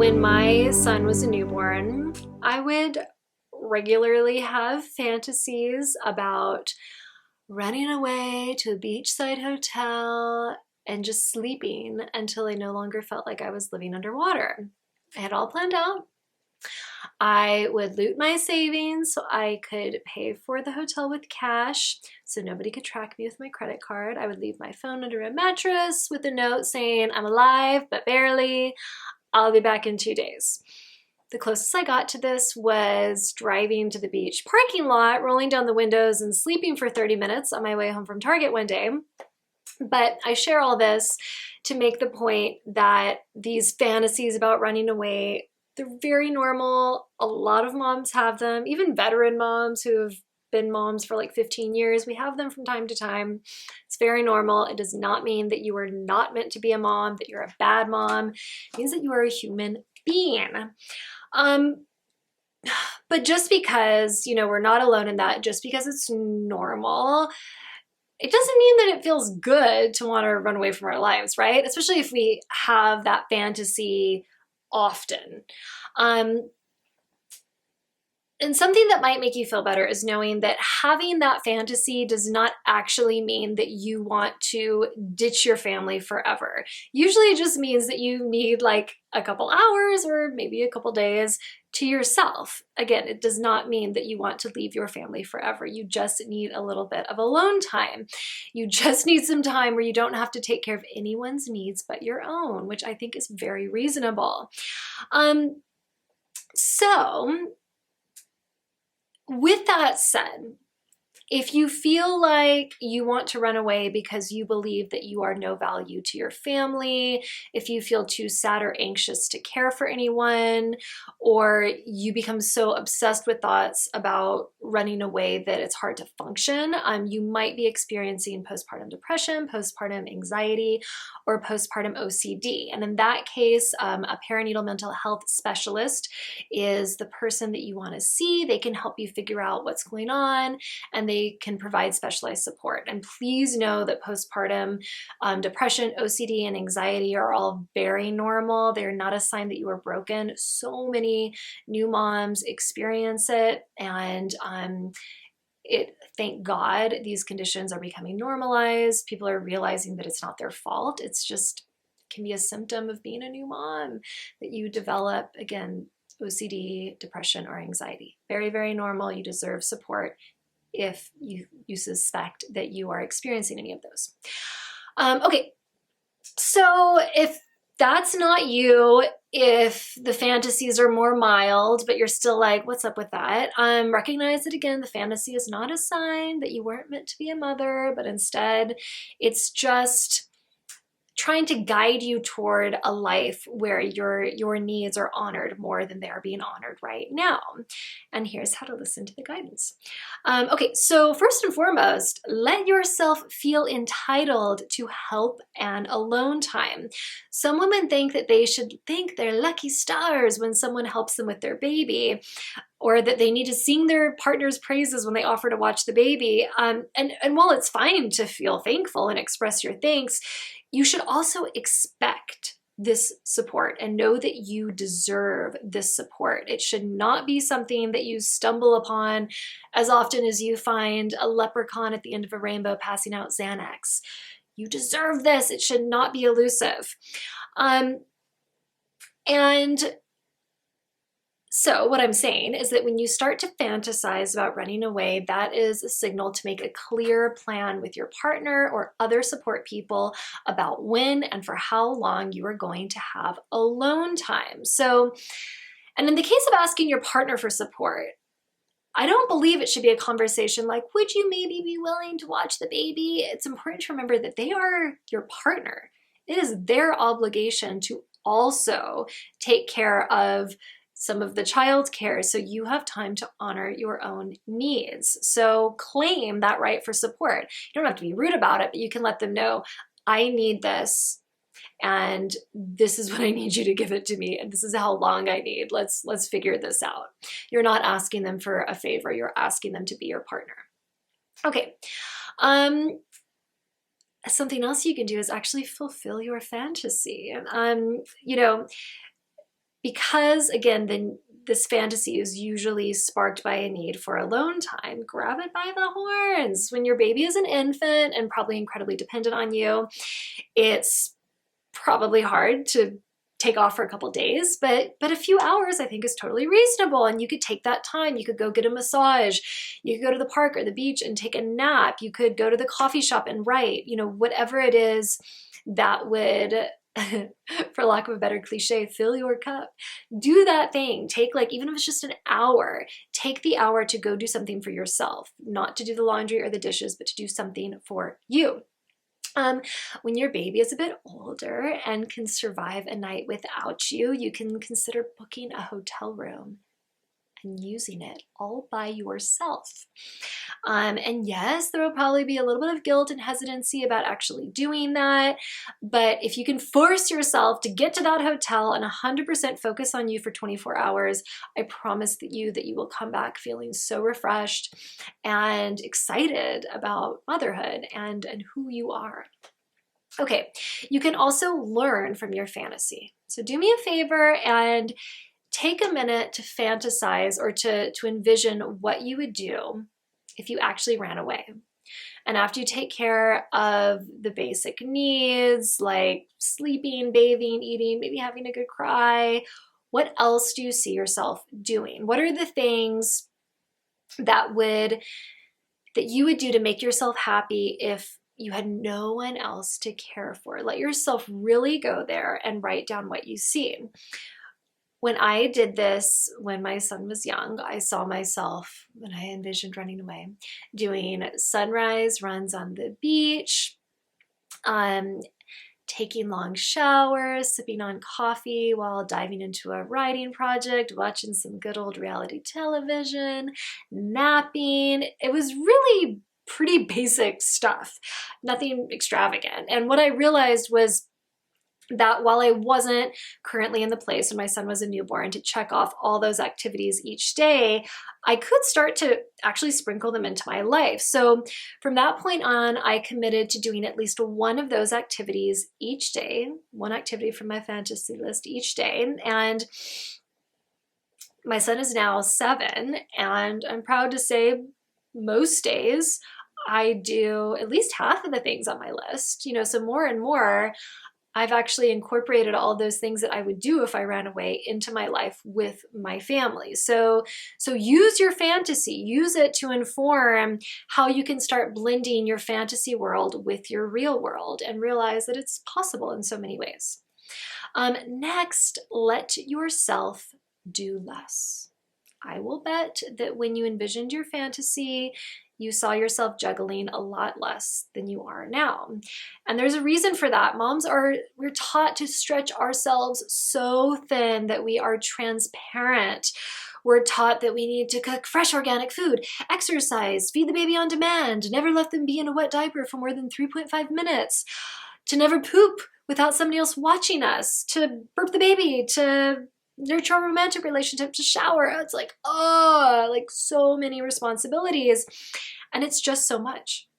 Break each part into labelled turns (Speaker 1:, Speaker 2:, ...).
Speaker 1: when my son was a newborn, I would regularly have fantasies about running away to a beachside hotel and just sleeping until I no longer felt like I was living underwater. I had all planned out. I would loot my savings so I could pay for the hotel with cash so nobody could track me with my credit card. I would leave my phone under a mattress with a note saying, I'm alive, but barely. I'll be back in 2 days. The closest I got to this was driving to the beach parking lot, rolling down the windows and sleeping for 30 minutes on my way home from Target one day. But I share all this to make the point that these fantasies about running away, they're very normal. A lot of moms have them, even veteran moms who have been moms for like 15 years. We have them from time to time. It's very normal. It does not mean that you are not meant to be a mom, that you're a bad mom. It means that you are a human being. But just because, we're not alone in that, just because it's normal, it doesn't mean that it feels good to want to run away from our lives, right? Especially if we have that fantasy often. And something that might make you feel better is knowing that having that fantasy does not actually mean that you want to ditch your family forever. Usually it just means that you need like a couple hours or maybe a couple days to yourself. Again, it does not mean that you want to leave your family forever. You just need a little bit of alone time. You just need some time where you don't have to take care of anyone's needs but your own, which I think is very reasonable. So with that said, if you feel like you want to run away because you believe that you are no value to your family, if you feel too sad or anxious to care for anyone, or you become so obsessed with thoughts about running away that it's hard to function, you might be experiencing postpartum depression, postpartum anxiety, or postpartum OCD. And in that case, a perinatal mental health specialist is the person that you want to see. They can help you figure out what's going on, and they can provide specialized support. And please know that postpartum depression, OCD, and anxiety are all very normal. They're not a sign that you are broken. So many new moms experience it, and thank God these conditions are becoming normalized. People are realizing that it's not their fault. It's just can be a symptom of being a new mom that you develop, again, OCD, depression, or anxiety. Very, very normal. You deserve support if you suspect that you are experiencing any of those. Okay, so if that's not you, if the fantasies are more mild, but you're still like, what's up with that? Recognize that again, the fantasy is not a sign that you weren't meant to be a mother, but instead it's just trying to guide you toward a life where your needs are honored more than they are being honored right now. And here's how to listen to the guidance. Okay, so first and foremost, let yourself feel entitled to help and alone time. Some women think that they should thank their lucky stars when someone helps them with their baby, or that they need to sing their partner's praises when they offer to watch the baby. And while it's fine to feel thankful and express your thanks, you should also expect this support and know that you deserve this support. It should not be something that you stumble upon as often as you find a leprechaun at the end of a rainbow passing out Xanax. You deserve this. It should not be elusive. And so what I'm saying is that when you start to fantasize about running away, that is a signal to make a clear plan with your partner or other support people about when and for how long you are going to have alone time. So, and in the case of asking your partner for support, I don't believe it should be a conversation like, would you maybe be willing to watch the baby? It's important to remember that they are your partner. It is their obligation to also take care of some of the child care, so you have time to honor your own needs. So claim that right for support. You don't have to be rude about it, but you can let them know, I need this, and this is what I need you to give it to me, and this is how long I need. Let's figure this out. You're not asking them for a favor, you're asking them to be your partner. Okay. Something else you can do is actually fulfill your fantasy. because again, this fantasy is usually sparked by a need for alone time, grab it by the horns. When your baby is an infant and probably incredibly dependent on you, it's probably hard to take off for a couple days, but a few hours I think is totally reasonable. And you could take that time. You could go get a massage. You could go to the park or the beach and take a nap. You could go to the coffee shop and write, whatever it is that would, for lack of a better cliche, fill your cup. Do that thing. Take even if it's just an hour, take the hour to go do something for yourself, not to do the laundry or the dishes, but to do something for you. When your baby is a bit older and can survive a night without you, you can consider booking a hotel room and using it all by yourself. And yes, there will probably be a little bit of guilt and hesitancy about actually doing that. But if you can force yourself to get to that hotel and 100% focus on you for 24 hours, I promise that you will come back feeling so refreshed and excited about motherhood and who you are. Okay, you can also learn from your fantasy. So do me a favor and take a minute to fantasize or to envision what you would do if you actually ran away. And after you take care of the basic needs like sleeping, bathing, eating, maybe having a good cry, what else do you see yourself doing? What are the things that you would do to make yourself happy if you had no one else to care for? Let yourself really go there and write down what you see. When I did this when my son was young, I saw myself, when I envisioned running away, doing sunrise runs on the beach, taking long showers, sipping on coffee while diving into a writing project, watching some good old reality television, napping. It was really pretty basic stuff, nothing extravagant. And what I realized was that while I wasn't currently in the place when my son was a newborn to check off all those activities each day, I could start to actually sprinkle them into my life. So from that point on, I committed to doing at least one of those activities each day, one activity from my fantasy list each day. And my son is now 7, and I'm proud to say most days I do at least half of the things on my list, so more and more I've actually incorporated all those things that I would do if I ran away into my life with my family. So use your fantasy, use it to inform how you can start blending your fantasy world with your real world and realize that it's possible in so many ways. Next, let yourself do less. I will bet that when you envisioned your fantasy, you saw yourself juggling a lot less than you are now. And there's a reason for that. We're taught to stretch ourselves so thin that we are transparent. We're taught that we need to cook fresh organic food, exercise, feed the baby on demand, never let them be in a wet diaper for more than 3.5 minutes, to never poop without somebody else watching us, to burp the baby, to nurture a romantic relationship, to shower. It's like so many responsibilities, and it's just so much.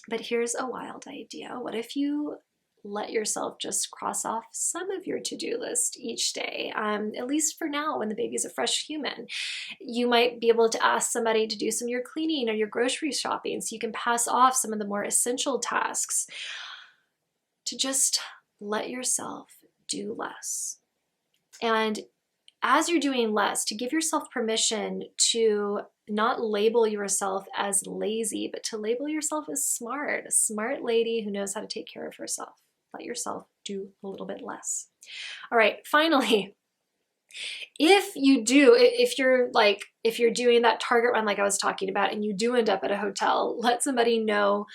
Speaker 1: But here's a wild idea. What if you let yourself just cross off some of your to-do list each day, at least for now when the baby's a fresh human? You might be able to ask somebody to do some of your cleaning or your grocery shopping so you can pass off some of the more essential tasks, to just let yourself do less. And as you're doing less, to give yourself permission to not label yourself as lazy, but to label yourself as smart, a smart lady who knows how to take care of herself. Let yourself do a little bit less. All right, finally, if you're doing that Target run like I was talking about and you do end up at a hotel, let somebody know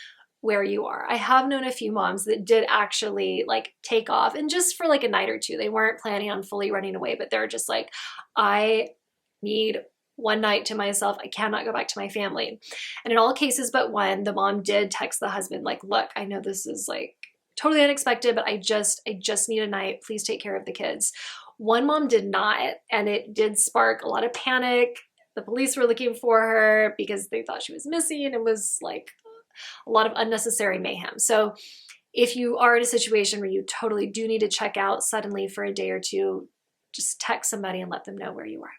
Speaker 1: where you are. I have known a few moms that did actually take off, and just for a night or two. They weren't planning on fully running away, but they're just like, I need one night to myself. I cannot go back to my family. And in all cases but one, the mom did text the husband look, I know this is totally unexpected, but I just need a night. Please take care of the kids. One mom did not, and it did spark a lot of panic. The police were looking for her because they thought she was missing. It was a lot of unnecessary mayhem. So if you are in a situation where you totally do need to check out suddenly for a day or two, just text somebody and let them know where you are.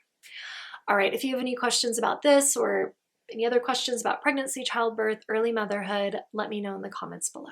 Speaker 1: All right, if you have any questions about this or any other questions about pregnancy, childbirth, early motherhood, let me know in the comments below.